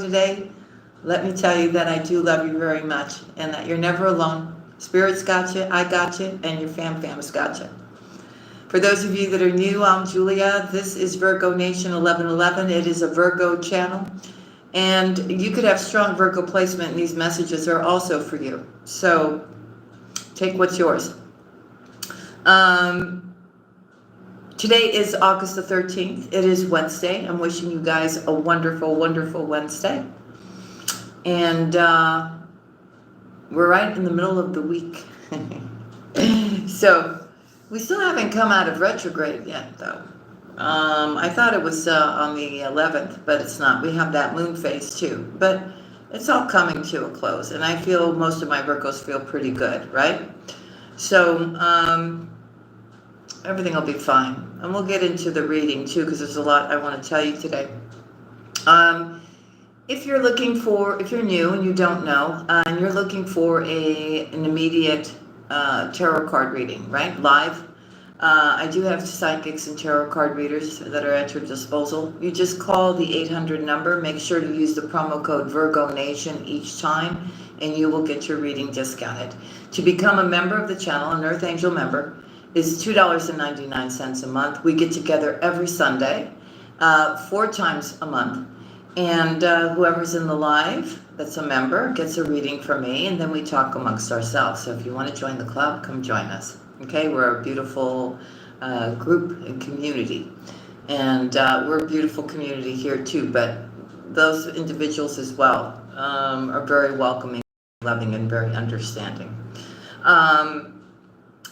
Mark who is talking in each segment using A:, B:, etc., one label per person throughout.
A: today, let me tell you that I do love you very much and that you're never alone. Spirit's got you, I got you, and your fam's got you. For those of you that are new, I'm Julia. This is Virgo Nation 1111. It is a Virgo channel. And you could have strong Virgo placement, and these messages are also for you. So take what's yours. Today is August the 13th. It is Wednesday. I'm wishing you guys a wonderful, wonderful Wednesday. And we're right in the middle of the week. So we still haven't come out of retrograde yet, though. I thought it was on the 11th, but it's not. We have that moon phase too. But it's all coming to a close. And I feel most of my Virgos feel pretty good, right? So everything will be fine. And we'll get into the reading too, because there's a lot I want to tell you today. If you're new and you don't know, and you're looking for an immediate tarot card reading, right? Live. I do have psychics and tarot card readers that are at your disposal. You just call the 800 number. Make sure to use the promo code Virgo Nation each time, and you will get your reading discounted. To become a member of the channel, an Earth Angel member, is $2.99 a month. We get together every Sunday, 4 times a month. And whoever's in the live that's a member gets a reading from me, and then we talk amongst ourselves. So if you want to join the club, come join us. Okay, we're a beautiful group and community. And we're a beautiful community here too, but those individuals as well are very welcoming, loving, and very understanding.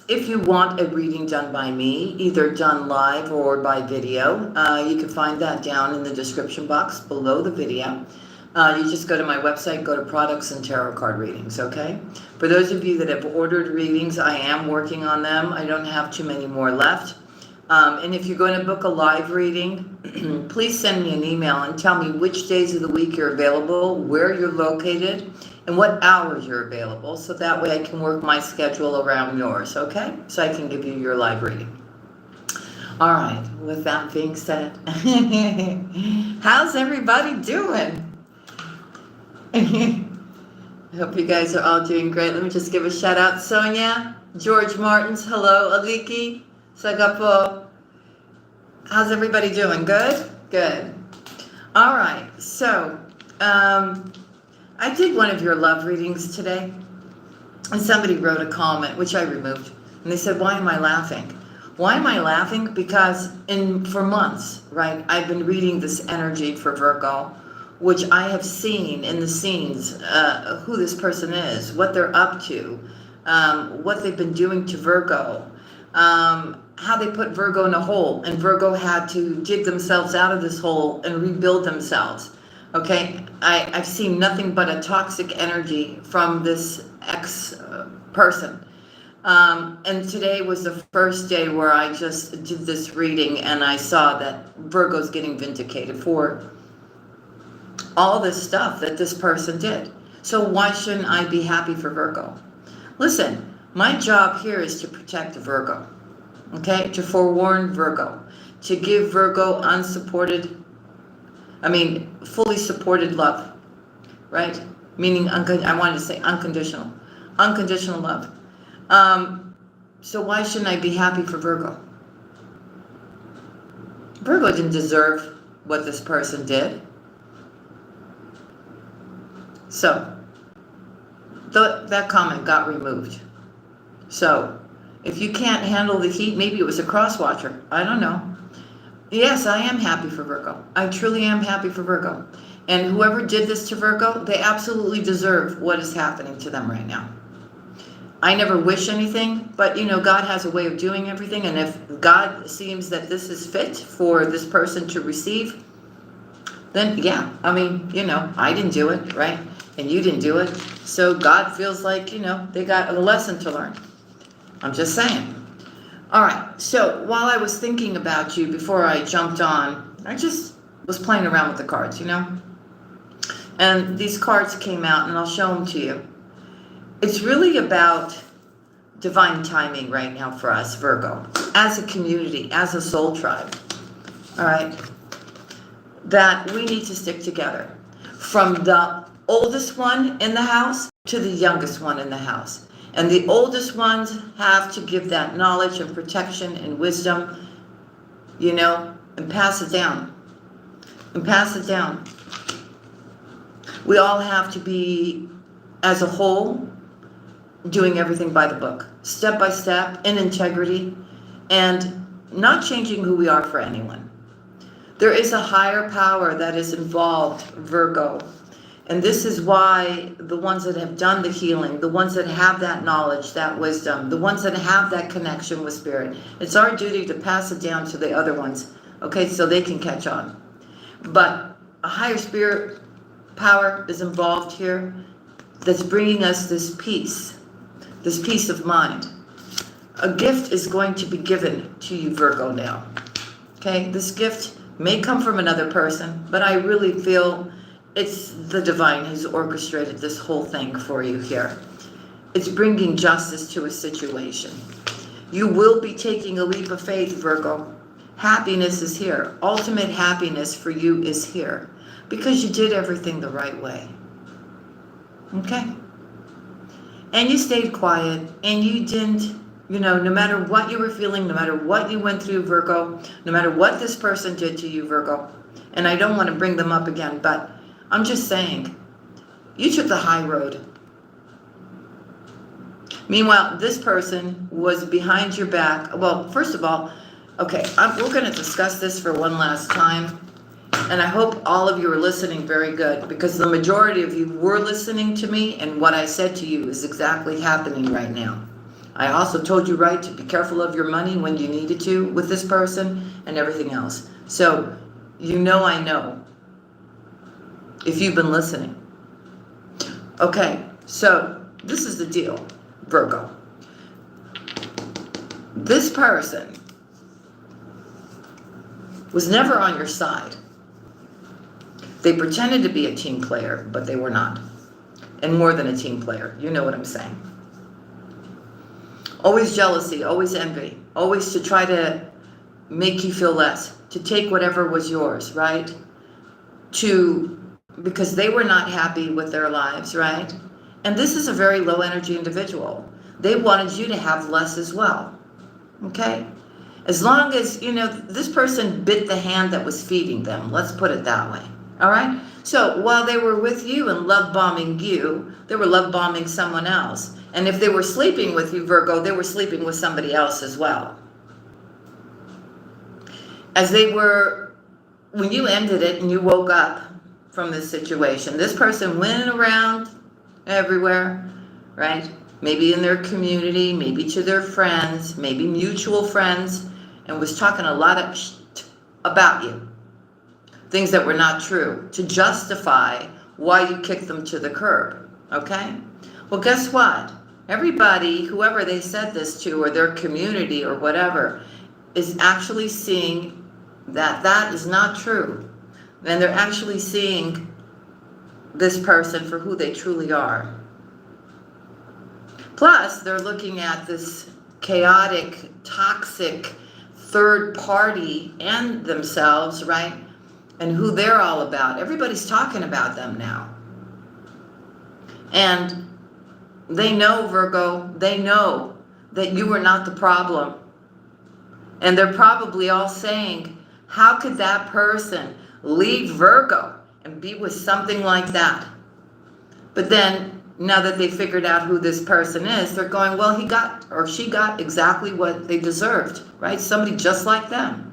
A: If you want a reading done by me, either done live or by video, you can find that down in the description box below the video. You just go to my website, go to products and tarot card readings, okay? For those of you that have ordered readings, I am working on them. I don't have too many more left. And if you're going to book a live reading, please send me an email and tell me which days of the week you're available, where you're located, and what hours you're available, so that way I can work my schedule around yours, okay? So I can give you your live reading. All right, with that being said, how's everybody doing? I hope you guys are all doing great. Let me just give a shout out. Sonia, George Martins, hello, Aliki, Sagapo. How's everybody doing? Good? Good. All right, so, I did one of your love readings today, and somebody wrote a comment, which I removed, and they said, why am I laughing? Why am I laughing? Because for months, right, I've been reading this energy for Virgo, which I have seen in the scenes, who this person is, what they're up to, what they've been doing to Virgo, how they put Virgo in a hole, and Virgo had to dig themselves out of this hole and rebuild themselves. Okay, I've seen nothing but a toxic energy from this ex-person. And today was the first day where I just did this reading, and I saw that Virgo's getting vindicated for all this stuff that this person did. So why shouldn't I be happy for Virgo? Listen, my job here is to protect Virgo, okay? To forewarn Virgo, to give Virgo fully supported love, right? Meaning, I wanted to say unconditional love. So why shouldn't I be happy for Virgo? Virgo didn't deserve what this person did. So that comment got removed. So if you can't handle the heat, maybe it was a cross-watcher. I don't know. Yes, I am happy for Virgo. I truly am happy for Virgo. And whoever did this to Virgo, they absolutely deserve what is happening to them right now. I never wish anything, but God has a way of doing everything. And if God seems that this is fit for this person to receive, then yeah, I didn't do it, right? And you didn't do it. So God feels like, they got a lesson to learn. I'm just saying. All right, so while I was thinking about you before I jumped on, I just was playing around with the cards, And these cards came out, and I'll show them to you. It's really about divine timing right now for us, Virgo, as a community, as a soul tribe, all right, that we need to stick together. from the oldest one in the house to the youngest one in the house. And the oldest ones have to give that knowledge and protection and wisdom, and pass it down. And pass it down. We all have to be, as a whole, doing everything by the book, step by step, in integrity, and not changing who we are for anyone. There is a higher power that is involved, Virgo. And this is why the ones that have done the healing, the ones that have that knowledge, that wisdom, the ones that have that connection with spirit, it's our duty to pass it down to the other ones, okay, so they can catch on. But a higher spirit power is involved here that's bringing us this peace of mind. A gift is going to be given to you, Virgo, now. Okay, this gift may come from another person, but I really feel it's the divine who's orchestrated this whole thing for you here. It's bringing justice to a situation. You will be taking a leap of faith, Virgo. Happiness is here. Ultimate happiness for you is here because you did everything the right way. Okay? And you stayed quiet and you didn't, no matter what you were feeling, no matter what you went through, Virgo, no matter what this person did to you, Virgo, and I don't want to bring them up again, but I'm just saying, you took the high road. Meanwhile, this person was behind your back. Well, first of all, okay, we're going to discuss this for one last time. And I hope all of you are listening very good, because the majority of you were listening to me, and what I said to you is exactly happening right now. I also told you, right, to be careful of your money when you needed to with this person and everything else. So, I know if you've been listening. Okay, so this is the deal, Virgo. This person was never on your side. They pretended to be a team player, but they were not. And more than a team player. You know what I'm saying. Always jealousy, always envy, always to try to make you feel less, to take whatever was yours, right? Because they were not happy with their lives, right? And this is a very low energy individual. They wanted you to have less as well, okay? As long as, this person bit the hand that was feeding them. Let's put it that way. All right? So while they were with you and love bombing you, they were love bombing someone else. And if they were sleeping with you, Virgo, they were sleeping with somebody else as well. When you ended it and you woke up from this situation, this person went around everywhere, right? Maybe in their community, maybe to their friends, maybe mutual friends, and was talking a lot of about you. Things that were not true, to justify why you kicked them to the curb, okay? Well, guess what? Everybody, whoever they said this to, or their community or whatever, is actually seeing that is not true. And they're actually seeing this person for who they truly are. Plus, they're looking at this chaotic, toxic third party and themselves, right? And who they're all about. Everybody's talking about them now. And they know, Virgo, they know that you are not the problem. And they're probably all saying, how could that person leave Virgo and be with something like that? But then, now that they figured out who this person is, they're going, well, he got or she got exactly what they deserved, right? Somebody just like them,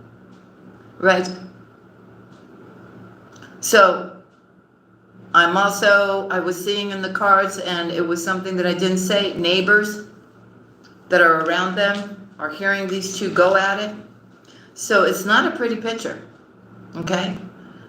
A: right? So, I was seeing in the cards, and it was something that I didn't say, neighbors that are around them are hearing these two go at it. So it's not a pretty picture, okay?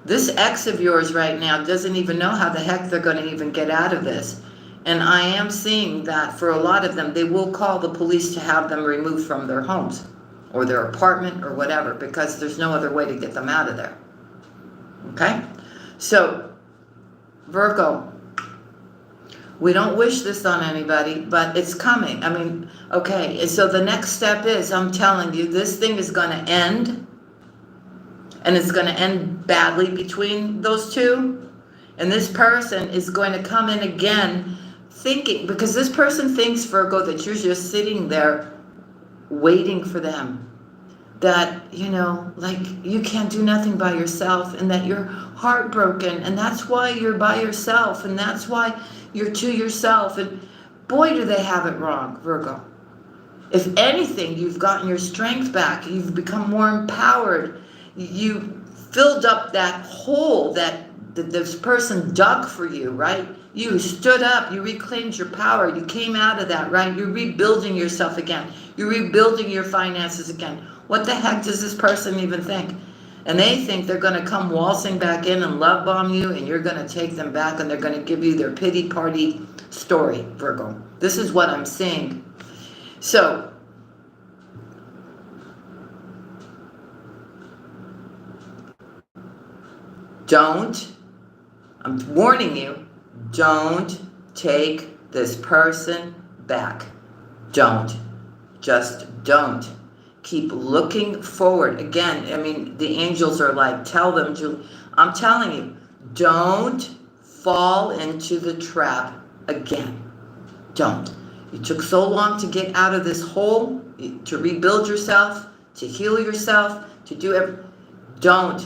A: This ex of yours right now doesn't even know how the heck they're going to even get out of this. And I am seeing that for a lot of them, they will call the police to have them removed from their homes or their apartment or whatever, because there's no other way to get them out of there. Okay? So, Virgo, we don't wish this on anybody, but it's coming. I mean, okay, and so the next step is, I'm telling you, this thing is going to end, and it's going to end badly between those two. And this person is going to come in again thinking, because this person thinks, Virgo, that you're just sitting there waiting for them. That, you know, like you can't do nothing by yourself, and that you're heartbroken, and that's why you're by yourself, and that's why you're to yourself. And boy, do they have it wrong, Virgo. If anything, you've gotten your strength back. You've become more empowered. You filled up that hole that this person dug for you, right? You stood up. You reclaimed your power. You came out of that, right? You're rebuilding yourself again. You're rebuilding your finances again. What the heck does this person even think? And they think they're going to come waltzing back in and love bomb you, and you're going to take them back, and they're going to give you their pity party story, Virgo. This is what I'm seeing. So, I'm warning you, don't take this person back. Just don't. Keep looking forward. Again, I mean, the angels are like, tell them to, I'm telling you, don't fall into the trap again. Don't. You took so long to get out of this hole, to rebuild yourself, to heal yourself, to do everything. Don't.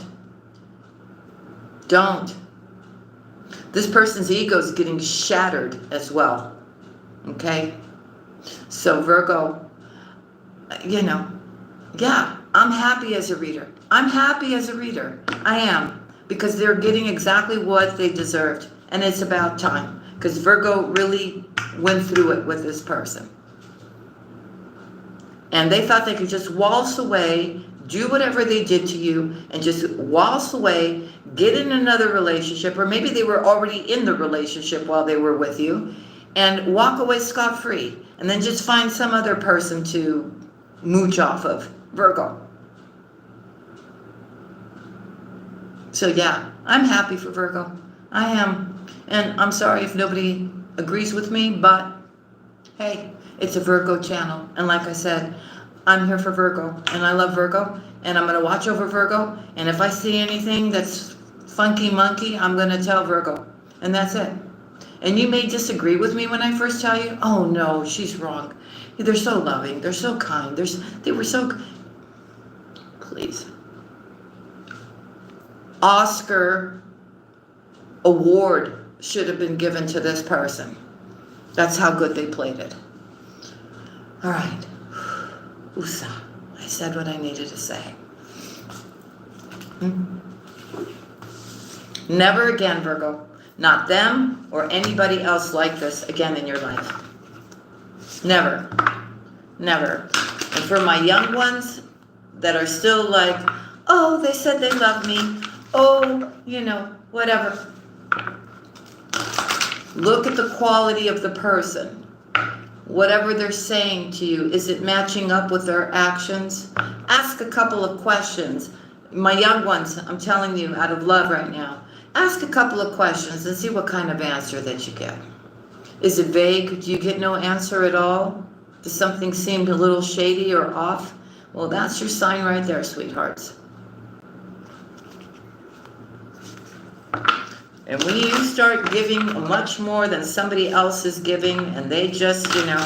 A: This person's ego is getting shattered as well. Okay? So Virgo, you know, yeah, I'm happy as a reader. I'm happy as a reader. I am. Because they're getting exactly what they deserved. And it's about time. Because Virgo really went through it with this person. And they thought they could just waltz away, do whatever they did to you, and just waltz away, get in another relationship, or maybe they were already in the relationship while they were with you, and walk away scot-free, and then just find some other person to mooch off of. Virgo. So yeah, I'm happy for Virgo. I am. And I'm sorry if nobody agrees with me, but hey, it's a Virgo channel. And like I said, I'm here for Virgo, and I love Virgo, and I'm going to watch over Virgo. And if I see anything that's funky monkey, I'm going to tell Virgo. And that's it. And you may disagree with me when I first tell you, oh no, she's wrong. They're so loving. They're so kind. They were so... Please. Oscar award should have been given to this person. That's how good they played it. All right. Usa. I said what I needed to say. Never again, Virgo. Not them or anybody else like this again in your life. Never. Never. And for my young ones that are still like, oh, they said they love me. Oh, you know, whatever. Look at the quality of the person. Whatever they're saying to you, is it matching up with their actions? Ask a couple of questions. My young ones, I'm telling you out of love right now, ask a couple of questions and see what kind of answer that you get. Is it vague? Do you get no answer at all? Does something seem a little shady or off? Well, that's your sign right there, sweethearts. And when you start giving much more than somebody else is giving, and they just, you know,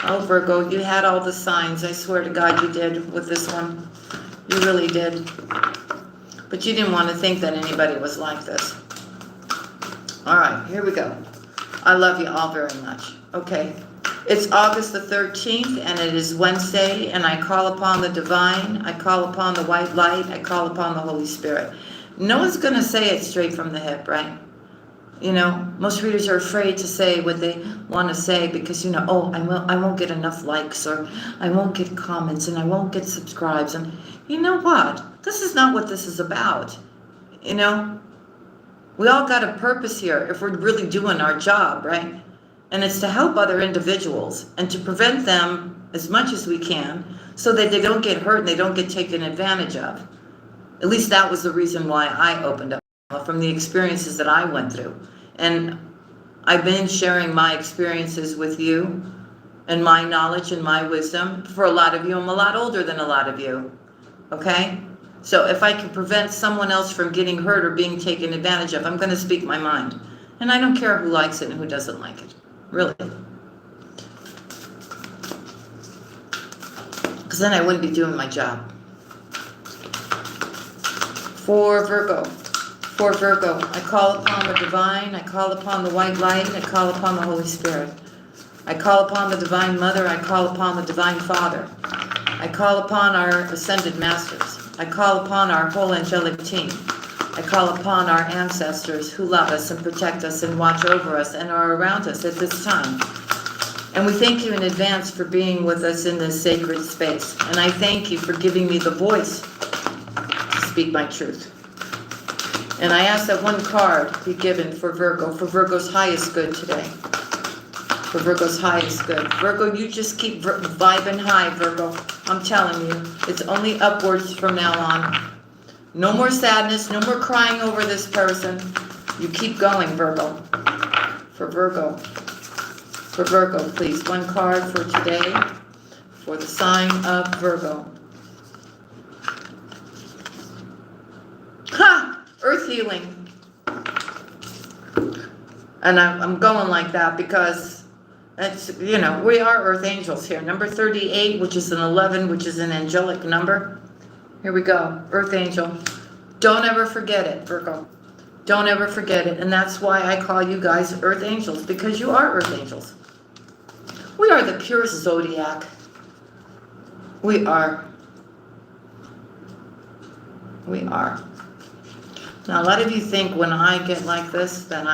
A: oh, Virgo, you had all the signs. I swear to God you did with this one. You really did. But you didn't want to think that anybody was like this. All right, here we go. I love you all very much. Okay. It's August the 13th, and it is Wednesday, and I call upon the divine. I call upon the white light. I call upon the Holy Spirit. No one's going to say it straight from the hip, right? You know, most readers are afraid to say what they want to say because, you know, oh, I won't get enough likes, or I won't get comments, and I won't get subscribes. And you know what? This is not what this is about. You know, we all got a purpose here if we're really doing our job, right? And it's to help other individuals and to prevent them as much as we can so that they don't get hurt and they don't get taken advantage of. At least that was the reason why I opened up, from the experiences that I went through. And I've been sharing my experiences with you and my knowledge and my wisdom. For a lot of you, I'm a lot older than a lot of you. Okay? So if I can prevent someone else from getting hurt or being taken advantage of, I'm going to speak my mind. And I don't care who likes it and who doesn't like it. Really. Because then I wouldn't be doing my job. For Virgo, I call upon the divine, I call upon the white light, I call upon the Holy Spirit. I call upon the Divine Mother, I call upon the Divine Father. I call upon our Ascended Masters. I call upon our whole angelic team. I call upon our ancestors who love us and protect us and watch over us and are around us at this time. And we thank you in advance for being with us in this sacred space. And I thank you for giving me the voice to speak my truth. And I ask that one card be given for Virgo, for Virgo's highest good today. For Virgo's highest good. Virgo, you just keep vibing high, Virgo. I'm telling you, it's only upwards from now on. No more sadness, no more crying over this person. You keep going, Virgo. For Virgo. For Virgo, please. One card for today for the sign of Virgo. Ha! Earth healing. And I'm going like that because it's, you know, we are earth angels here. Number 38, which is an 11, which is an angelic number. Here we go. Earth angel. Don't ever forget it, Virgo. Don't ever forget it. And that's why I call you guys earth angels, because you are earth angels. We are the purest zodiac. We are. We are. Now, a lot of you think when I get like this, then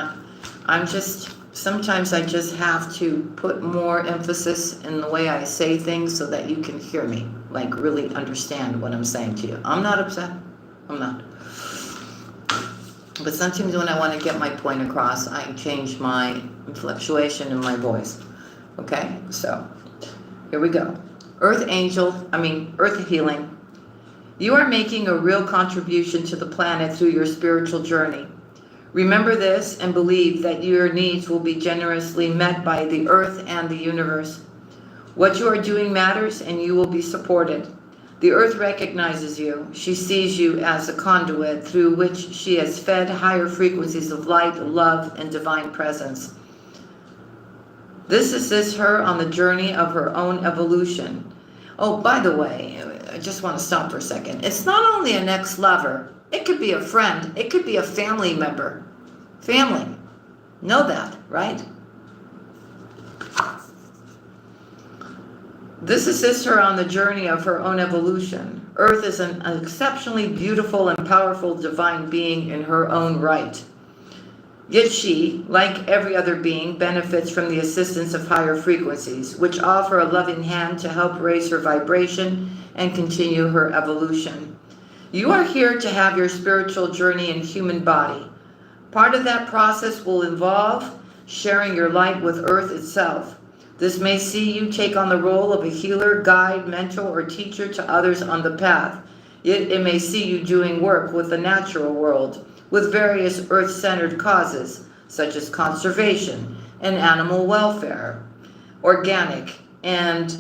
A: I'm just, sometimes I just have to put more emphasis in the way I say things so that you can hear me, like really understand what I'm saying to you. I'm not upset. I'm not. But sometimes when I want to get my point across, I change my fluctuation in my voice. Okay, so here we go. Earth healing. You are making a real contribution to the planet through your spiritual journey. Remember this and believe that your needs will be generously met by the earth and the universe. What you are doing matters and you will be supported. The earth recognizes you. She sees you as a conduit through which she has fed higher frequencies of light, love, and divine presence. This assists her on the journey of her own evolution. Oh, by the way, I just want to stop for a second. It's not only an ex-lover. It could be a friend. It could be a family member. Family. Know that, right? This assists her on the journey of her own evolution. Earth is an exceptionally beautiful and powerful divine being in her own right. Yet she, like every other being, benefits from the assistance of higher frequencies, which offer a loving hand to help raise her vibration and continue her evolution. You are here to have your spiritual journey in human body. Part of that process will involve sharing your light with Earth itself. This may see you take on the role of a healer, guide, mentor, or teacher to others on the path. Yet it may see you doing work with the natural world, with various earth-centered causes, such as conservation and animal welfare, organic and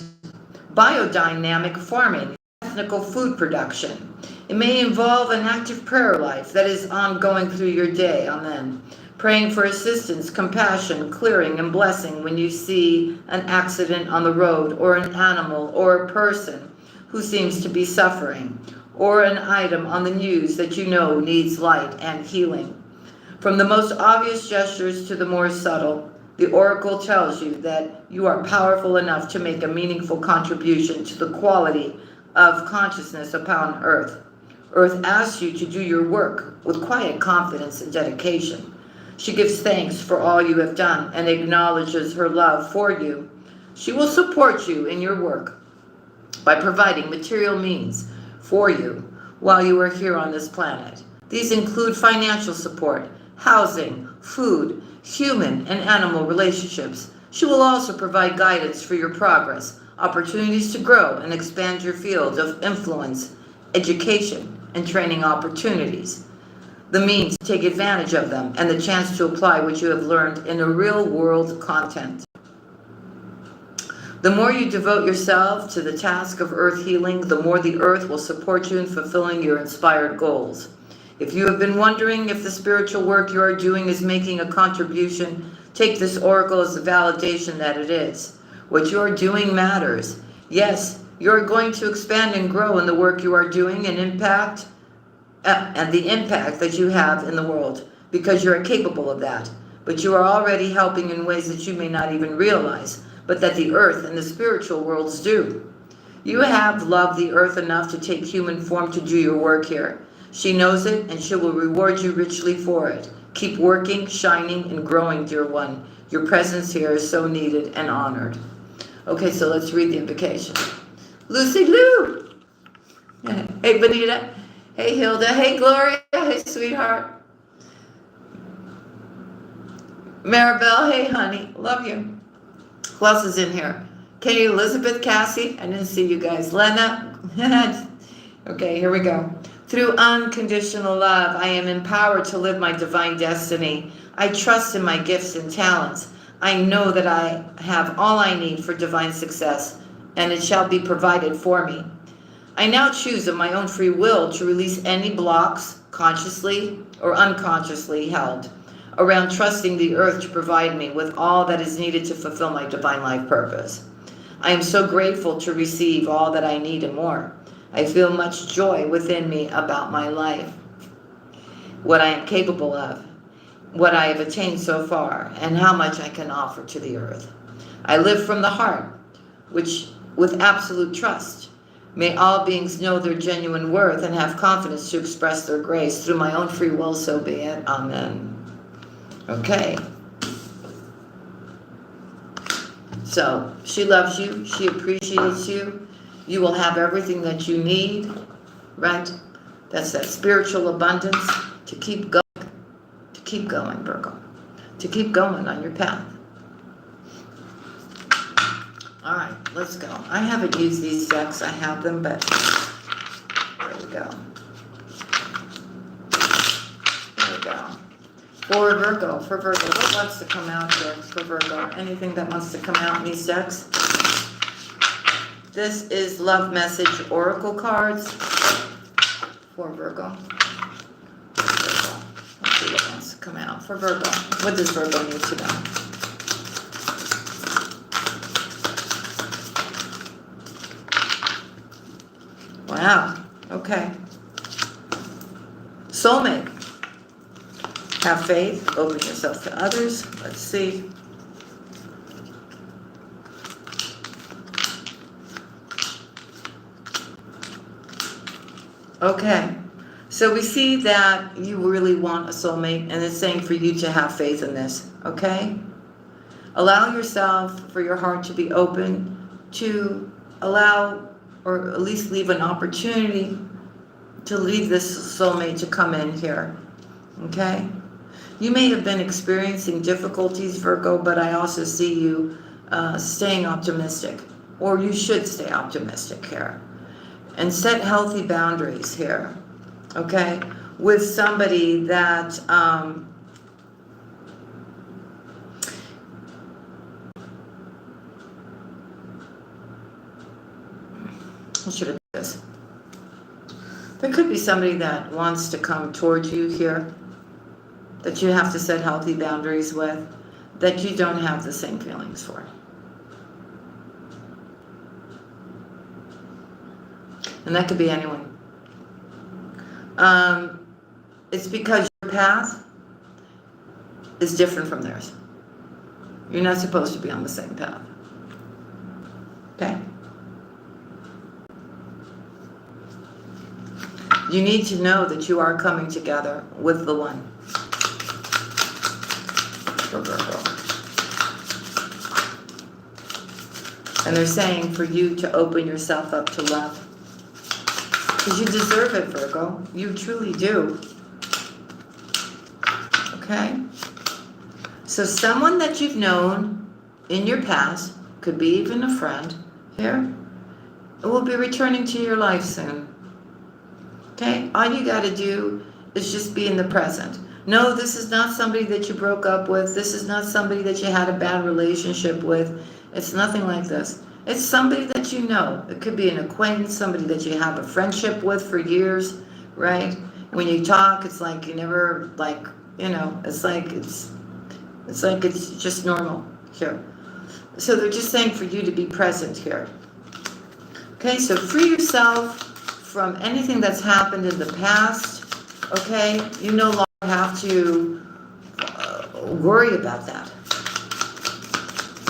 A: biodynamic farming, ethnical food production. It may involve an active prayer life that is ongoing through your day, amen. Praying for assistance, compassion, clearing, and blessing when you see an accident on the road, or an animal or a person who seems to be suffering, or an item on the news that you know needs light and healing. From the most obvious gestures to the more subtle, the oracle tells you that you are powerful enough to make a meaningful contribution to the quality of consciousness upon Earth. Earth asks you to do your work with quiet confidence and dedication. She gives thanks for all you have done and acknowledges her love for you. She will support you in your work by providing material means for you while you are here on this planet. These include financial support, housing, food, human and animal relationships. She will also provide guidance for your progress, opportunities to grow and expand your field of influence, education, and training opportunities, the means to take advantage of them, and the chance to apply what you have learned in a real-world content. The more you devote yourself to the task of earth healing, the more the earth will support you in fulfilling your inspired goals. If you have been wondering if the spiritual work you are doing is making a contribution, take this oracle as a validation that it is. What you are doing matters. Yes, you are going to expand and grow in the work you are doing and the impact that you have in the world, because you are capable of that. But you are already helping in ways that you may not even realize, but that the earth and the spiritual worlds do. You have loved the earth enough to take human form to do your work here. She knows it, and she will reward you richly for it. Keep working, shining, and growing, dear one. Your presence here is so needed and honored. Okay, so let's read the invocation. Lucy Lou! Hey, Benita. Hey, Hilda. Hey, Gloria. Hey, sweetheart. Maribel. Hey, honey. Love you. Who else is in here? Katie, Elizabeth, Cassie. I didn't see you guys. Lena. Okay, here we go. Through unconditional love, I am empowered to live my divine destiny. I trust in my gifts and talents. I know that I have all I need for divine success, and it shall be provided for me. I now choose of my own free will to release any blocks, consciously or unconsciously held, around trusting the earth to provide me with all that is needed to fulfill my divine life purpose. I am so grateful to receive all that I need and more. I feel much joy within me about my life, what I am capable of, what I have attained so far, and how much I can offer to the earth. I live from the heart, which with absolute trust. May all beings know their genuine worth and have confidence to express their grace through my own free will, so be it. Amen. Okay. So, she loves you. She appreciates you. You will have everything that you need, right? That's that spiritual abundance to keep going, Virgo. To keep going on your path. All right, let's go. I haven't used these decks. I have them, but there we go. There we go. For Virgo, what wants to come out here for Virgo? Anything that wants to come out in these decks? This is Love Message Oracle cards for Virgo. Let's see what wants to come out for Virgo. What does Virgo need to know? Wow. Okay. Soulmate. Have faith. Open yourself to others. Let's see. Okay. So we see that you really want a soulmate, and it's saying for you to have faith in this. Okay? Allow yourself, for your heart to be open, to allow, or at least leave an opportunity to leave this soulmate to come in here. Okay? You may have been experiencing difficulties, Virgo, but I also see you staying optimistic, or you should stay optimistic here. And set healthy boundaries here, okay? With somebody that I should have done this. There could be somebody that wants to come towards you here, that you have to set healthy boundaries with, that you don't have the same feelings for. And that could be anyone. It's because your path is different from theirs. You're not supposed to be on the same path. Okay? You need to know that you are coming together with the one. And they're saying for you to open yourself up to love. Because you deserve it, Virgo. You truly do. Okay? So someone that you've known in your past, could be even a friend here, will be returning to your life soon. Okay? All you got to do is just be in the present. No, this is not somebody that you broke up with. This is not somebody that you had a bad relationship with. It's nothing like this. It's somebody that you know. It could be an acquaintance, somebody that you have a friendship with for years, right? When you talk, it's like you never, like, you know, it's like it's just normal here. So they're just saying for you to be present here. Okay, so free yourself from anything that's happened in the past, okay? You no longer have to worry about that.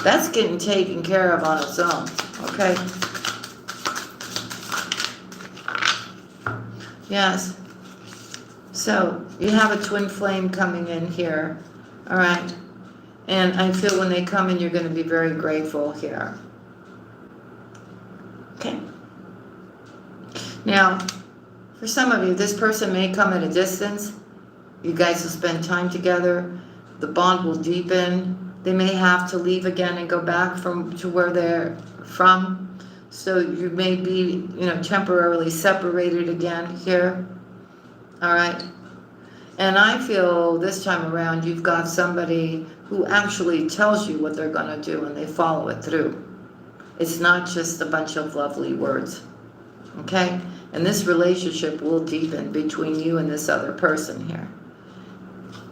A: That's getting taken care of on its own, okay? Yes. So you have a twin flame coming in here, all right? And I feel when they come in, you're going to be very grateful here. Okay. Now, for some of you, this person may come at a distance. You guys will spend time together. The bond will deepen. They may have to leave again and go back to where they're from. So you may be, you know, temporarily separated again here. All right. And I feel this time around you've got somebody who actually tells you what they're going to do and they follow it through. It's not just a bunch of lovely words. Okay? And this relationship will deepen between you and this other person here.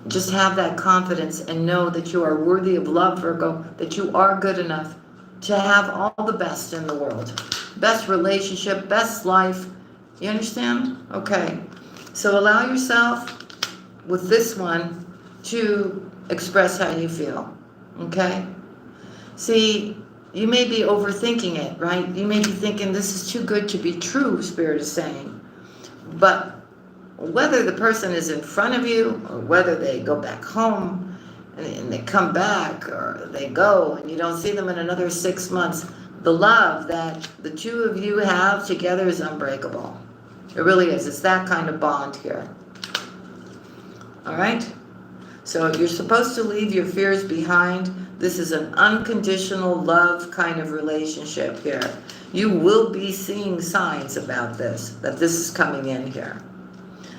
A: Just have that confidence and know that you are worthy of love, Virgo, that you are good enough to have all the best in the world. Best relationship, best life. You understand? Okay. So allow yourself with this one to express how you feel. Okay? See, you may be overthinking it, right? You may be thinking this is too good to be true, Spirit is saying. But whether the person is in front of you or whether they go back home and they come back or they go and you don't see them in another 6 months, the love that the two of you have together is unbreakable. It really is. It's that kind of bond here. All right? So you're supposed to leave your fears behind. This is an unconditional love kind of relationship here. You will be seeing signs about this, that this is coming in here.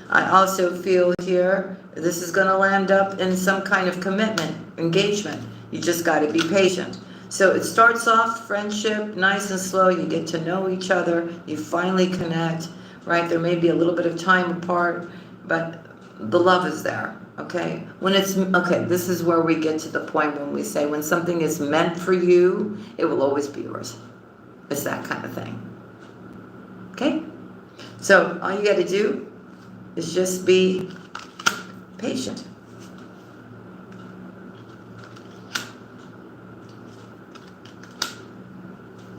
A: I also feel here, this is going to land up in some kind of commitment, engagement. You just got to be patient. So it starts off friendship, nice and slow. You get to know each other. You finally connect, right? There may be a little bit of time apart, but the love is there, okay? When it's, okay, this is where we get to the point when we say when something is meant for you, it will always be yours. It's that kind of thing, okay? So all you got to do is just be patient.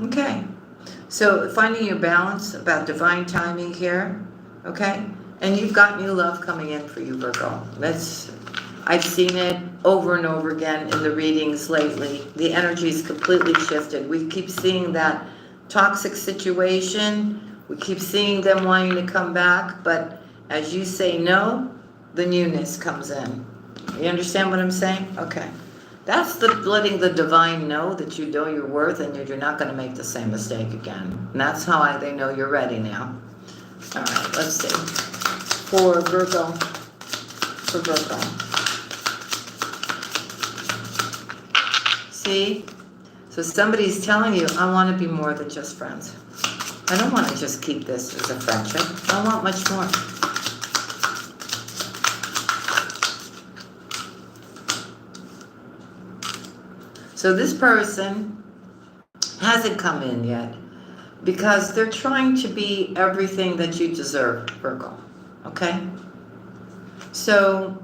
A: Okay, so finding your balance about divine timing here, okay? And you've got new love coming in for you, Virgo. I've seen it over and over again in the readings lately. The energy's completely shifted. We keep seeing that toxic situation. We keep seeing them wanting to come back, but as you say no, the newness comes in. You understand what I'm saying? Okay. That's letting the divine know that you know your worth and you're not going to make the same mistake again. And that's how they know you're ready now. All right, let's see. For Virgo. See? So somebody's telling you, I want to be more than just friends. I don't want to just keep this as a friendship. I want much more. So this person hasn't come in yet because they're trying to be everything that you deserve, Virgo, okay? So,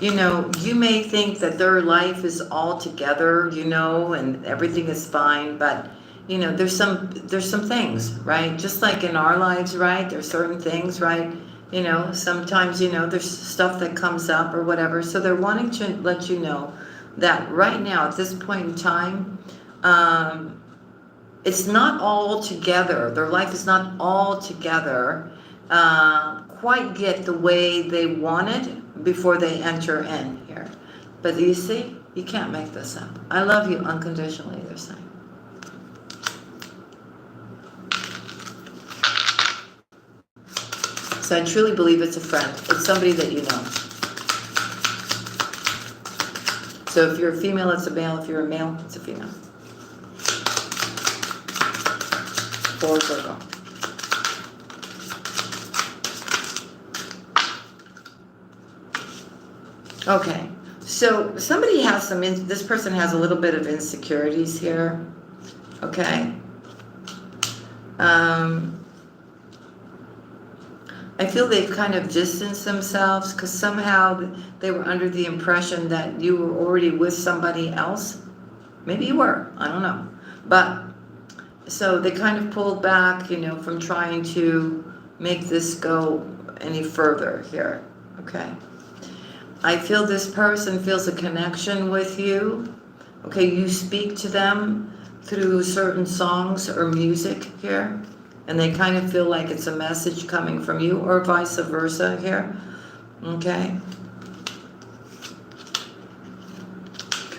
A: you know, you may think that their life is all together, you know, and everything is fine, but, you know, there's some things, right? Just like in our lives, right? There's certain things, right? You know, sometimes, you know, there's stuff that comes up or whatever. So they're wanting to let you know that right now, at this point in time, it's not all together. Their life is not all together quite yet the way they want it before they enter in here. But you see, you can't make this up. I love you unconditionally, they're saying. So I truly believe it's a friend. It's somebody that you know. So if you're a female, it's a male. If you're a male, it's a female. for Virgo. Okay, so somebody has this person has a little bit of insecurities here, okay? I feel they've kind of distanced themselves because somehow they were under the impression that you were already with somebody else. Maybe you were, I don't know. But, so they kind of pulled back, you know, from trying to make this go any further here, okay? I feel this person feels a connection with you. Okay, you speak to them through certain songs or music here, and they kind of feel like it's a message coming from you, or vice versa here. Okay.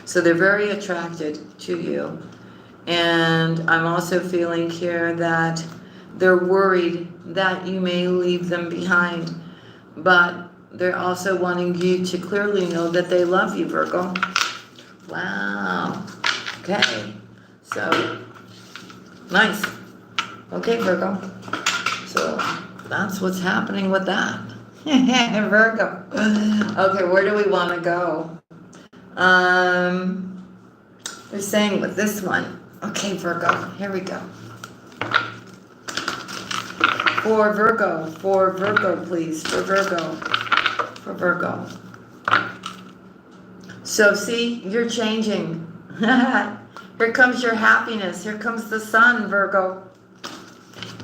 A: So they're very attracted to you. And I'm also feeling here that they're worried that you may leave them behind, but they're also wanting you to clearly know that they love you, Virgo. Wow. Okay. So, nice. Okay, Virgo. So, that's what's happening with that. Virgo. Okay, where do we want to go? They're saying with this one. Okay, Virgo. Here we go. For Virgo, please. For Virgo. So see, you're changing. Here comes your happiness. Here comes the sun, Virgo.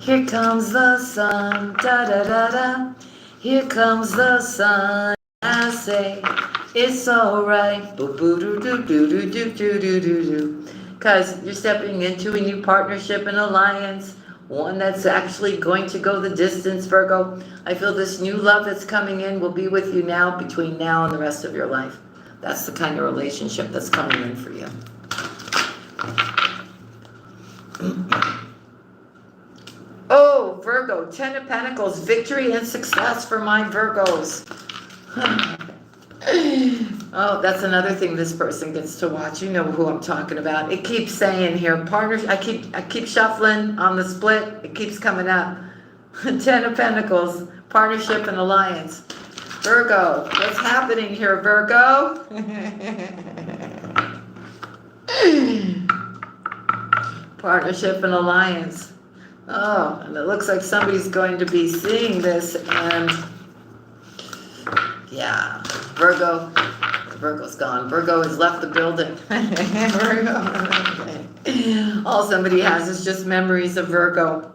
A: Here comes the sun. Da da da da. Here comes the sun. I say it's alright. Boo boo doo doo doo doo doo doo doo doo. Because you're stepping into a new partnership and alliance. One that's actually going to go the distance, Virgo. I feel this new love that's coming in will be with you now, between now and the rest of your life. That's the kind of relationship that's coming in for you. Oh, Virgo, 10 of Pentacles, victory and success for my Virgos. Oh, that's another thing this person gets to watch. You know who I'm talking about. It keeps saying here, partners. I keep shuffling on the split. It keeps coming up. 10 of Pentacles, partnership and alliance. Virgo, what's happening here, Virgo? Partnership and alliance. Oh, and it looks like somebody's going to be seeing this, and yeah, Virgo's gone. Virgo has left the building. Virgo. All somebody has is just memories of Virgo.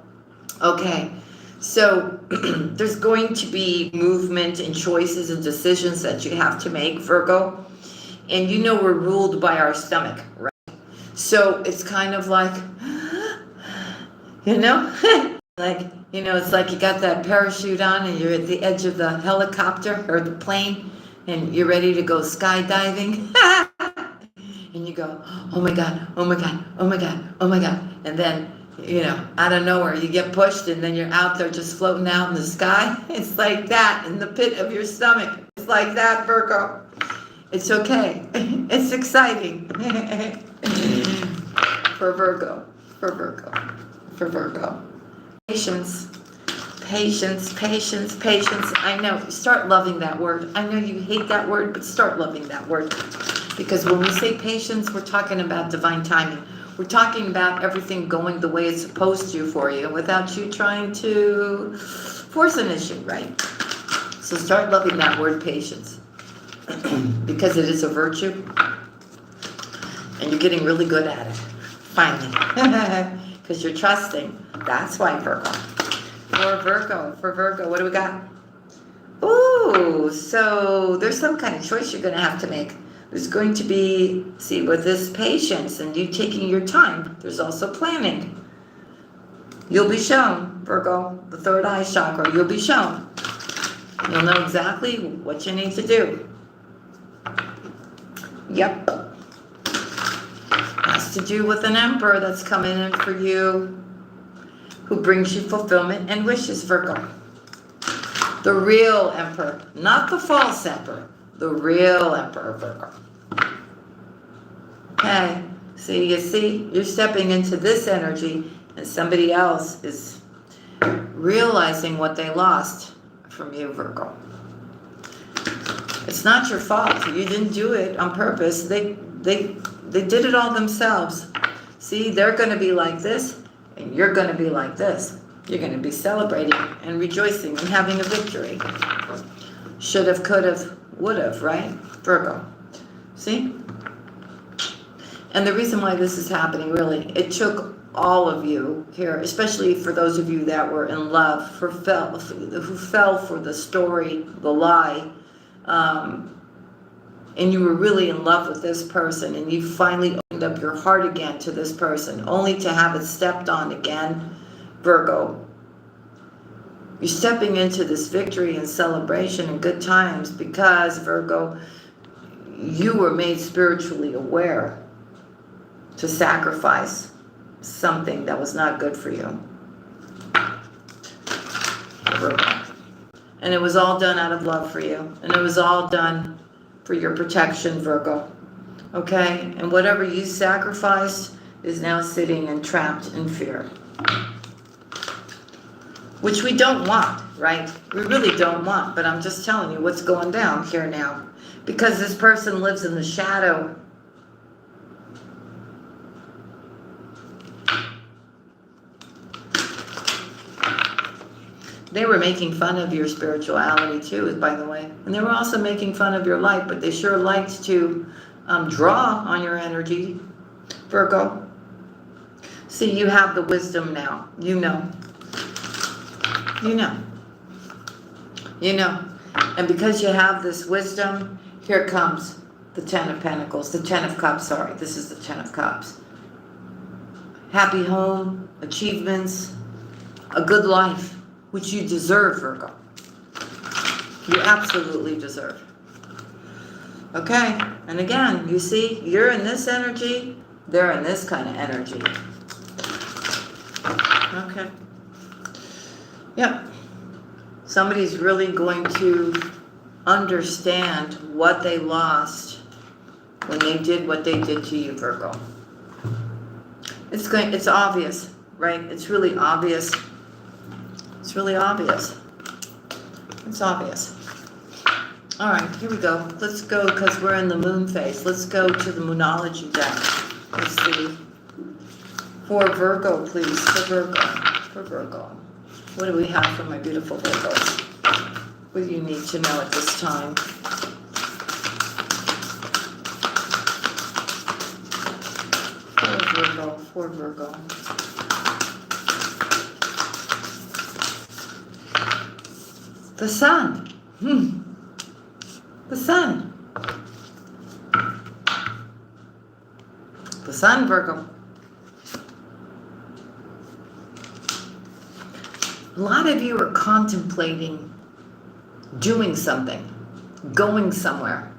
A: Okay, so there's going to be movement and choices and decisions that you have to make, Virgo. And you know we're ruled by our stomach, right? So it's kind of like, you know, like, you know, it's like you got that parachute on and you're at the edge of the helicopter or the plane and you're ready to go skydiving. And you go, oh my God, oh my God, oh my God, oh my God. And then, you know, out of nowhere, you get pushed and then you're out there just floating out in the sky. It's like that in the pit of your stomach. It's like that, Virgo. It's okay. It's exciting. For Virgo. Patience. I know, start loving that word. I know you hate that word, but start loving that word. Because when we say patience, we're talking about divine timing. We're talking about everything going the way it's supposed to for you without you trying to force an issue, right? So start loving that word, patience. Because it is a virtue. And you're getting really good at it. Finally. Because you're trusting. That's why, Virgo. For Virgo, what do we got? Ooh, so there's some kind of choice you're going to have to make. There's going to be, see, with this patience and you taking your time, there's also planning. You'll be shown, Virgo, the third eye chakra, you'll be shown. You'll know exactly what you need to do. Yep. Has to do with an emperor that's coming in for you, who brings you fulfillment and wishes, Virgo. The real emperor, not the false emperor. The real emperor, Virgo. Okay, so you see, you're stepping into this energy, And somebody else is realizing what they lost from you, Virgo. It's not your fault. You didn't do it on purpose. They did it all themselves. See, they're going to be like this, and you're going to be like this. You're going to be celebrating and rejoicing and having a victory. Should have, could have, would have, right? Virgo. See? And the reason why this is happening, really, it took all of you here, especially for those of you that were in love, who fell for the story, the lie, and you were really in love with this person, and you finally opened up your heart again to this person, only to have it stepped on again, Virgo. You're stepping into this victory and celebration and good times because, Virgo, you were made spiritually aware to sacrifice something that was not good for you, Virgo. And it was all done out of love for you. And it was all done for your protection, Virgo. Okay? And whatever you sacrificed is now sitting and trapped in fear. Which we don't want, right? We really don't want. But I'm just telling you what's going down here now. Because this person lives in the shadow. They were making fun of your spirituality too, by the way. And they were also making fun of your light, but they sure liked to draw on your energy, Virgo. See, you have the wisdom now. You know. You know. You know. And because you have this wisdom, here comes the Ten of Pentacles. The Ten of Cups, sorry. This is the Ten of Cups. Happy home, achievements, a good life. Which you deserve, Virgo. You absolutely deserve. Okay. And again, you see, you're in this energy. They're in this kind of energy. Okay. Yep. Somebody's really going to understand what they lost when they did what they did to you, Virgo. It's obvious, right? It's really obvious. It's really obvious. It's obvious. All right, here we go. Let's go, because we're in the moon phase. Let's go to the Moonology deck. Let's see. For Virgo, please. For Virgo. For Virgo. What do we have for my beautiful Virgos? What do you need to know at this time? For Virgo. For Virgo. The Sun. The Sun. The Sun, Virgo. A lot of you are contemplating doing something, going somewhere.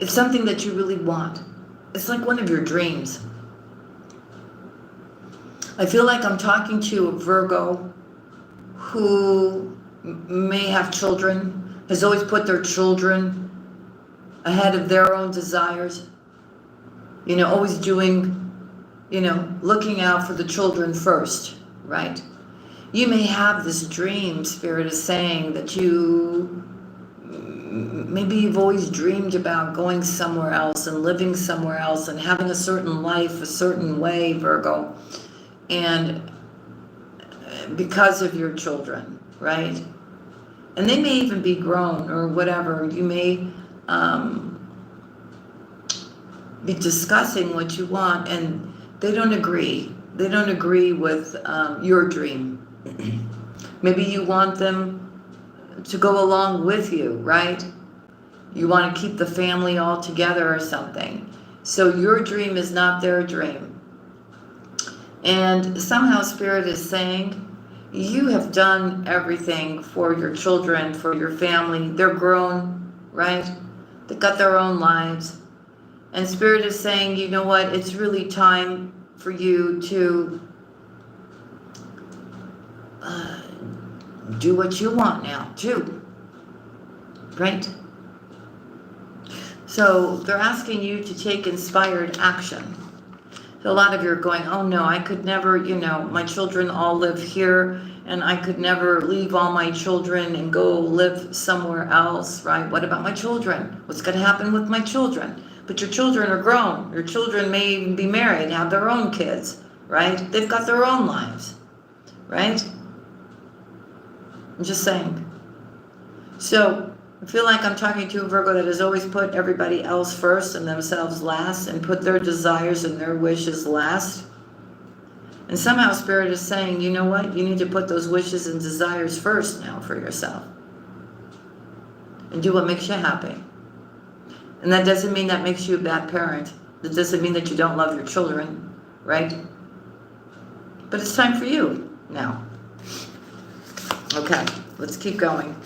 A: It's something that you really want. It's like one of your dreams. I feel like I'm talking to a Virgo who may have children, has always put their children ahead of their own desires. You know, always doing, you know, looking out for the children first, right? You may have this dream, Spirit is saying, that maybe you've always dreamed about going somewhere else and living somewhere else and having a certain life, a certain way, Virgo. And because of your children, right? And they may even be grown or whatever. You may be discussing what you want, and they don't agree. They don't agree with your dream. Maybe you want them to go along with you, right? You want to keep the family all together or something. So your dream is not their dream. And somehow Spirit is saying, you have done everything for your children, for your family. They're grown, right? They've got their own lives. And Spirit is saying, you know what? It's really time for you to do what you want now, too. Right? So they're asking you to take inspired action. A lot of you are going, oh no, I could never, my children all live here, and I could never leave all my children and go live somewhere else, right? What about my children? What's going to happen with my children? But your children are grown. Your children may even be married, have their own kids, right? They've got their own lives, right? I'm just saying. So I feel like I'm talking to a Virgo that has always put everybody else first and themselves last, and put their desires and their wishes last. And somehow Spirit is saying, you know what? You need to put those wishes and desires first now for yourself. And do what makes you happy. And that doesn't mean that makes you a bad parent. That doesn't mean that you don't love your children, right? But it's time for you now. Okay, let's keep going.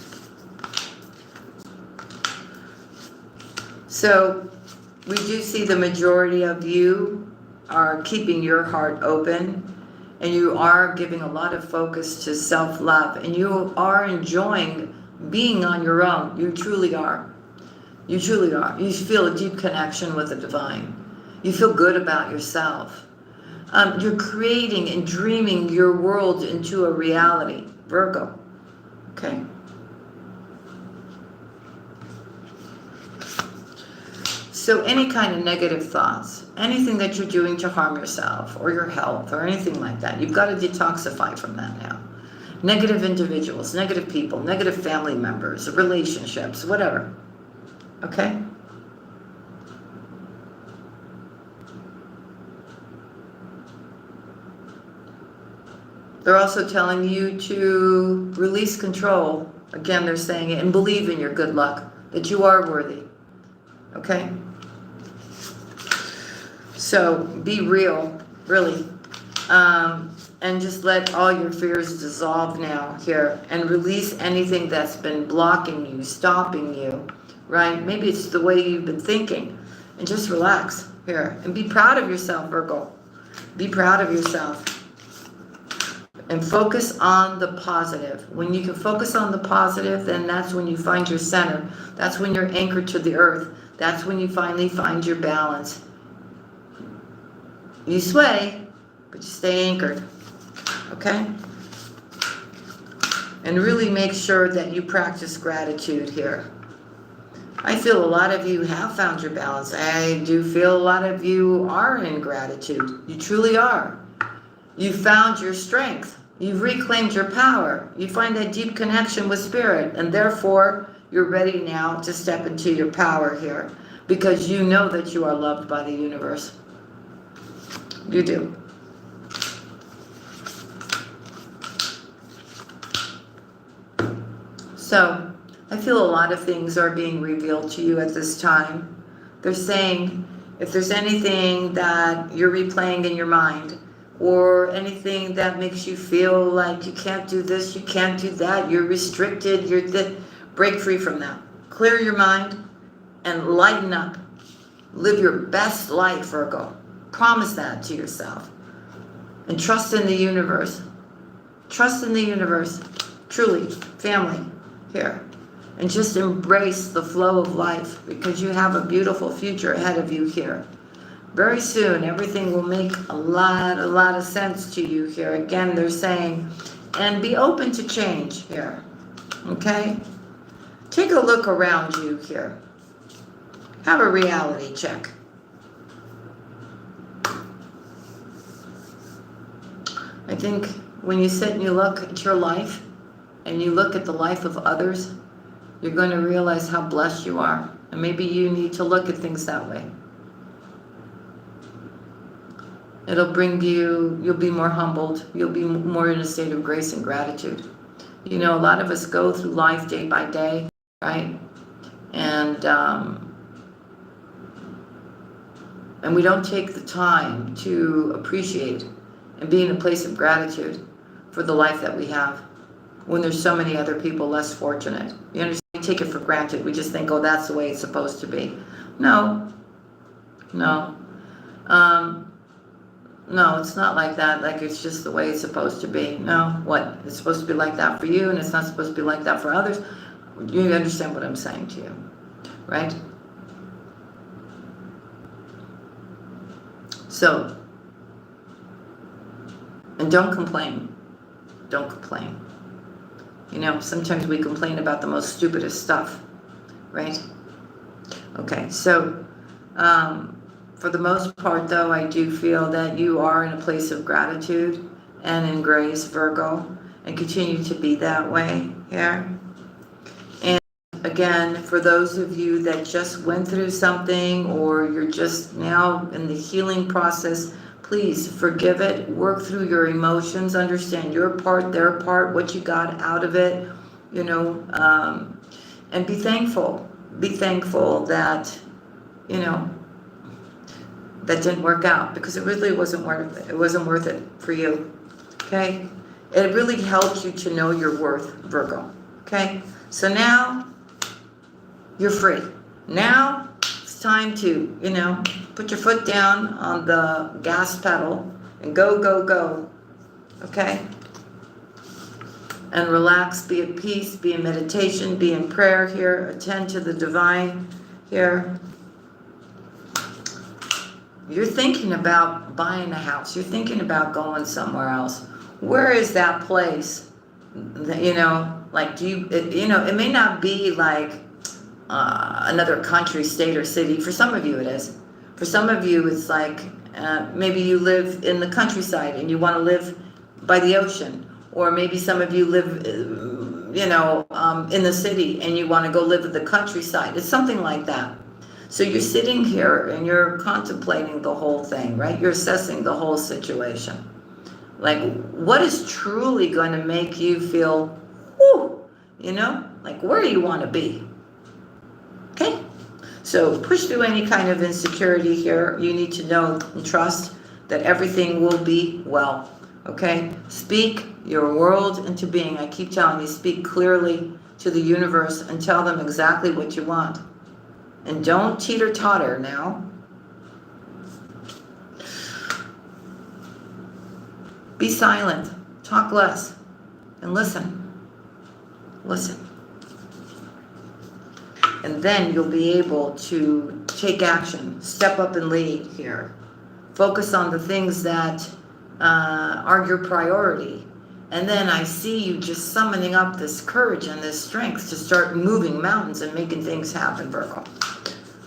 A: So we do see the majority of you are keeping your heart open, and you are giving a lot of focus to self-love, and you are enjoying being on your own. You truly are. You truly are. You feel a deep connection with the divine. You feel good about yourself. You're creating and dreaming your world into a reality. Virgo. Okay. So any kind of negative thoughts, anything that you're doing to harm yourself or your health or anything like that, you've got to detoxify from that now. Negative individuals, negative people, negative family members, relationships, whatever. Okay? They're also telling you to release control. Again, they're saying it, and believe in your good luck, that you are worthy. Okay? So be real, really. And just let all your fears dissolve now here, and release anything that's been blocking you, stopping you, right? Maybe it's the way you've been thinking. And just relax here. And be proud of yourself, Virgo. Be proud of yourself. And focus on the positive. When you can focus on the positive, then that's when you find your center. That's when you're anchored to the earth. That's when you finally find your balance. You sway, but you stay anchored. Okay? And really make sure that you practice gratitude here. I feel a lot of you have found your balance. I do feel a lot of you are in gratitude. You truly are. You found your strength. You've reclaimed your power. You find that deep connection with Spirit, and therefore you're ready now to step into your power here, because you know that you are loved by the universe. You do. So I feel a lot of things are being revealed to you at this time. They're saying if there's anything that you're replaying in your mind, or anything that makes you feel like you can't do this, you can't do that, you're restricted, break free from that. Clear your mind and lighten up. Live your best life, Virgo. Promise that to yourself. And trust in the universe. Trust in the universe. Truly, family, here. And just embrace the flow of life, because you have a beautiful future ahead of you here. Very soon, everything will make a lot of sense to you here. Again, they're saying, and be open to change here. Okay? Take a look around you here. Have a reality check. I think when you sit and you look at your life, and you look at the life of others, you're going to realize how blessed you are. And maybe you need to look at things that way. It'll bring you, you'll be more humbled. You'll be more in a state of grace and gratitude. You know, a lot of us go through life day by day, right? And we don't take the time to appreciate and be in a place of gratitude for the life that we have, when there's so many other people less fortunate. You understand? We take it for granted. We just think, oh, that's the way it's supposed to be. No. No, it's not like that. Like it's just the way it's supposed to be. No, what? It's supposed to be like that for you, and it's not supposed to be like that for others. You understand what I'm saying to you, right? So, And don't complain. Don't complain. You know, sometimes we complain about the most stupidest stuff, right? Okay, so for the most part, though, I do feel that you are in a place of gratitude and in grace, Virgo, and continue to be that way here. And again, for those of you that just went through something or you're just now in the healing process, please forgive it, work through your emotions, understand your part, their part, what you got out of it, you know, and be thankful. Be thankful that, you know, that didn't work out, because it really wasn't worth it. It wasn't worth it for you, okay? It really helped you to know your worth, Virgo, okay? So now you're free. Now it's time to, you know, put your foot down on the gas pedal and go, go, go, okay? And relax, be at peace, be in meditation, be in prayer here, attend to the divine here. You're thinking about buying a house. You're thinking about going somewhere else. Where is that place? You know, like, do you, you know, it may not be like another country, state, or city. For some of you it is. For some of you it's like maybe you live in the countryside and you want to live by the ocean. Or maybe some of you live, you know, in the city and you want to go live in the countryside. It's something like that. So you're sitting here and you're contemplating the whole thing, right? You're assessing the whole situation. Like, what is truly going to make you feel, whoo, you know, like where do you want to be? Okay? So push through any kind of insecurity here. You need to know and trust that everything will be well. Okay? Speak your world into being. I keep telling you, speak clearly to the universe and tell them exactly what you want. And don't teeter-totter now. Be silent. Talk less. And listen. Listen. And then you'll be able to take action. Step up and lead here. Focus on the things that are your priority. And then I see you just summoning up this courage and this strength to start moving mountains and making things happen, Virgo.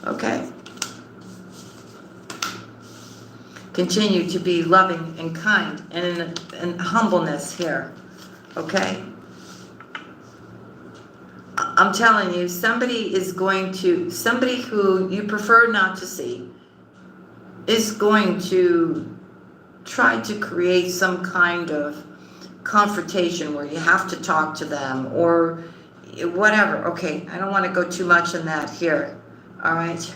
A: Okay? Continue to be loving and kind and in humbleness here. Okay? I'm telling you, somebody who you prefer not to see is going to try to create some kind of confrontation where you have to talk to them or whatever. Okay, I don't want to go too much in that here. All right?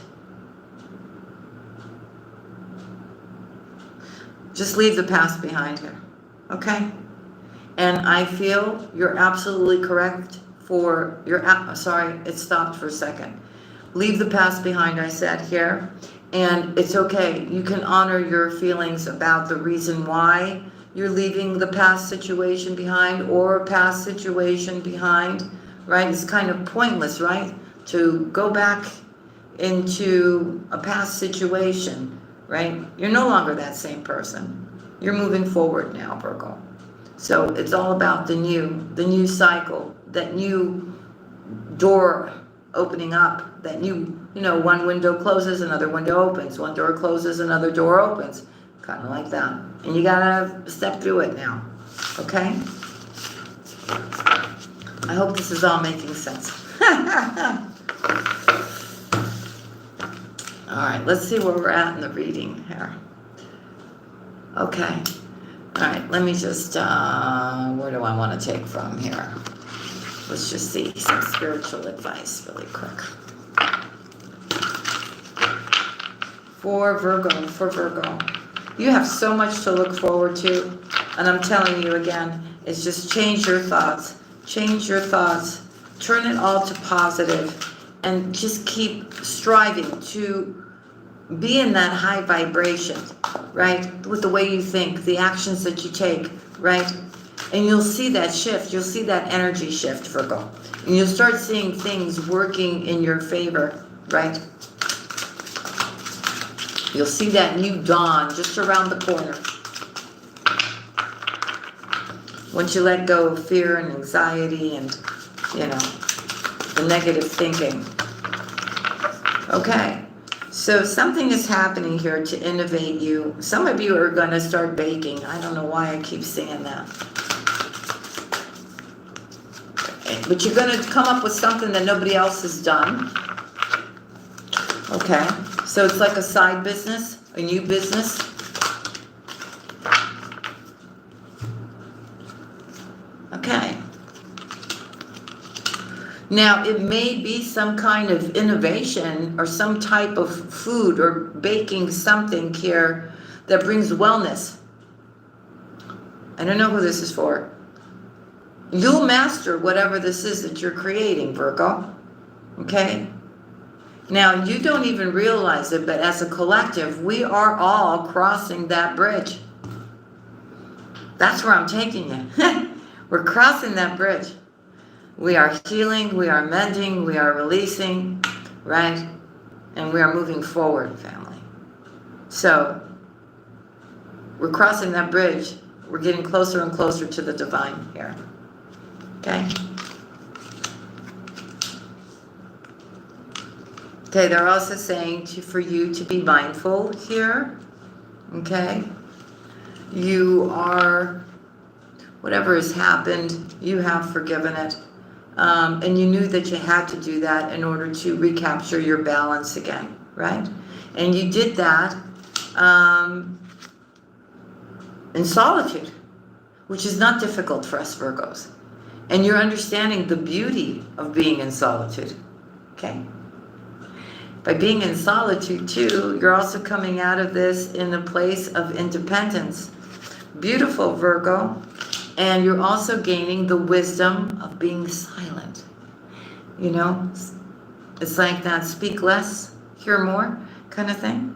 A: Just leave the past behind here. Okay? And I feel you're absolutely correct for your, sorry, it stopped for a second. Leave the past behind, I said here. And it's okay. You can honor your feelings about the reason why you're leaving the past situation behind or past situation behind, right? It's kind of pointless, right? To go back into a past situation, right? You're no longer that same person. You're moving forward now, Virgo. So it's all about the new cycle, that new door opening up, that new, you know, one window closes, another window opens, one door closes, another door opens, kind of like that. And you gotta step through it now, okay? I hope this is all making sense. All right, let's see where we're at in the reading here. Okay. All right, let me just, where do I want to take from here? Let's just see some spiritual advice really quick. For Virgo, you have so much to look forward to. And I'm telling you again, it's just change your thoughts. Change your thoughts. Turn it all to positive. And just keep striving to be in that high vibration, right? With the way you think, the actions that you take, right? And you'll see that shift. You'll see that energy shift, Virgo. And you'll start seeing things working in your favor, right? You'll see that new dawn just around the corner. Once you let go of fear and anxiety and, the negative thinking. Okay. So something is happening here to innovate you. Some of you are going to start baking. I don't know why I keep saying that. But you're going to come up with something that nobody else has done. Okay. So it's like a side business, a new business. Okay. Now, it may be some kind of innovation or some type of food or baking something here that brings wellness. I don't know who this is for. You'll master whatever this is that you're creating, Virgo. Okay? Now, you don't even realize it, but as a collective, we are all crossing that bridge. That's where I'm taking you. We're crossing that bridge. We are healing, we are mending, we are releasing, right? And we are moving forward, family. So, we're crossing that bridge. We're getting closer and closer to the divine here. Okay? Okay, they're also saying for you to be mindful here. Okay? You are, whatever has happened, you have forgiven it. And you knew that you had to do that in order to recapture your balance again, right? And you did that in solitude, which is not difficult for us Virgos. And you're understanding the beauty of being in solitude, okay? By being in solitude too, you're also coming out of this in a place of independence. Beautiful, Virgo. And you're also gaining the wisdom of being silent. It's like that speak less, hear more kind of thing,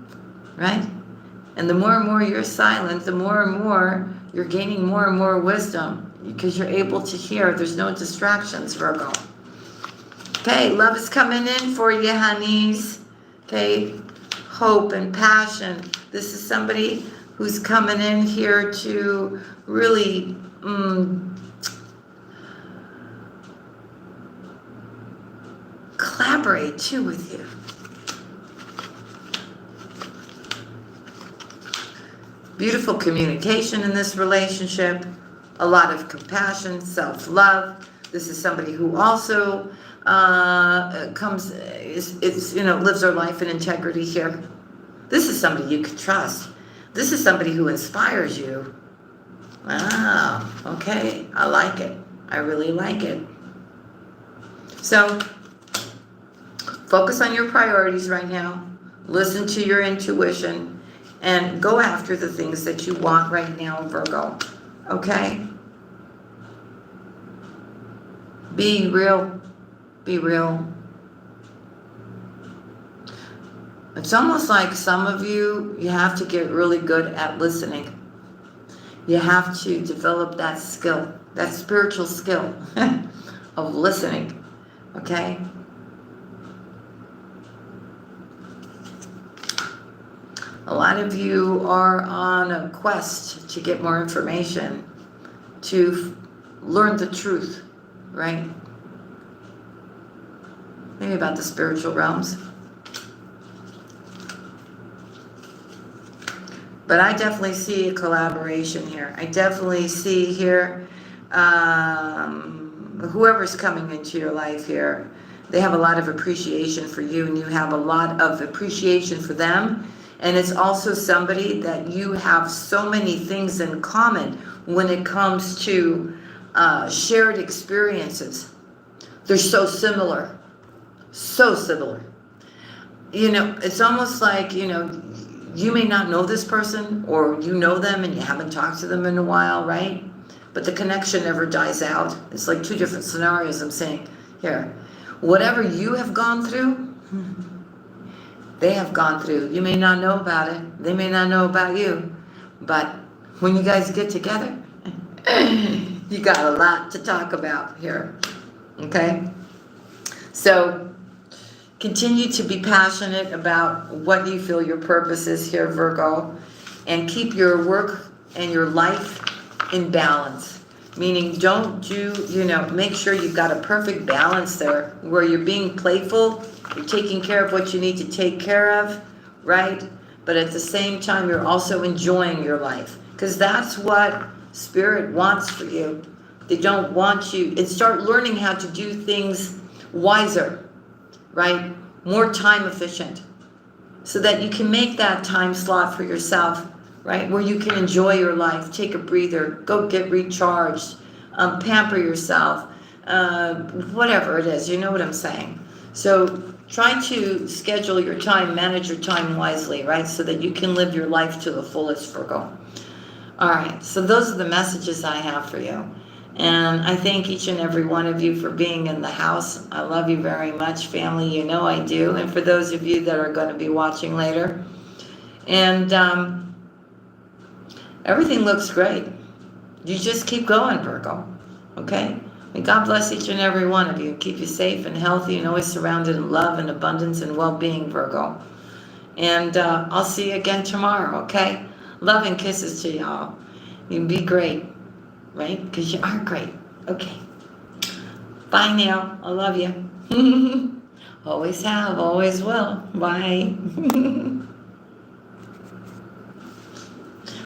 A: right? And the more and more you're silent, the more and more you're gaining more and more wisdom because you're able to hear. There's no distractions, Virgo. Okay, love is coming in for you, honeys. Okay, hope and passion. This is somebody who's coming in here to really collaborate too with you. Beautiful communication in this relationship, a lot of compassion, self-love. This is somebody who also lives their life in integrity here. This is somebody you can trust. This is somebody who inspires you. Wow, okay, I like it. I really like it. So, focus on your priorities right now. Listen to your intuition and go after the things that you want right now, Virgo. Okay? Be real. Be real. It's almost like some of you have to get really good at listening. You have to develop that skill, that spiritual skill of listening, okay? A lot of you are on a quest to get more information, to learn the truth, right? Maybe about the spiritual realms. But I definitely see a collaboration here. I definitely see here whoever's coming into your life here, they have a lot of appreciation for you and you have a lot of appreciation for them. And it's also somebody that you have so many things in common when it comes to shared experiences. They're so similar. So similar. It's almost like, you may not know this person or you know them and you haven't talked to them in a while, right? But the connection never dies out. It's like two different scenarios I'm saying here. Whatever you have gone through, they have gone through. You may not know about it. They may not know about you. But when you guys get together, you got a lot to talk about here. Okay? So, continue to be passionate about what you feel your purpose is here, Virgo, and keep your work and your life in balance. Meaning don't do, make sure you've got a perfect balance there where you're being playful, you're taking care of what you need to take care of, right? But at the same time, you're also enjoying your life, because that's what Spirit wants for you. They don't want you, and start learning how to do things wiser, right? More time efficient, so that you can make that time slot for yourself, right? Where you can enjoy your life, take a breather, go get recharged, pamper yourself, whatever it is, you know what I'm saying? So try to schedule your time, manage your time wisely, right? So that you can live your life to the fullest, Virgo. All right, so those are the messages I have for you. And I thank each and every one of you for being in the house. I love you very much, family. You know I do. And for those of you that are going to be watching later. And everything looks great. You just keep going, Virgo. Okay? May God bless each and every one of you. Keep you safe and healthy and always surrounded in love and abundance and well-being, Virgo. And I'll see you again tomorrow, okay? Love and kisses to y'all. You be great, right? Because you are great. Okay. Bye now. I love you. Always have, always will. Bye.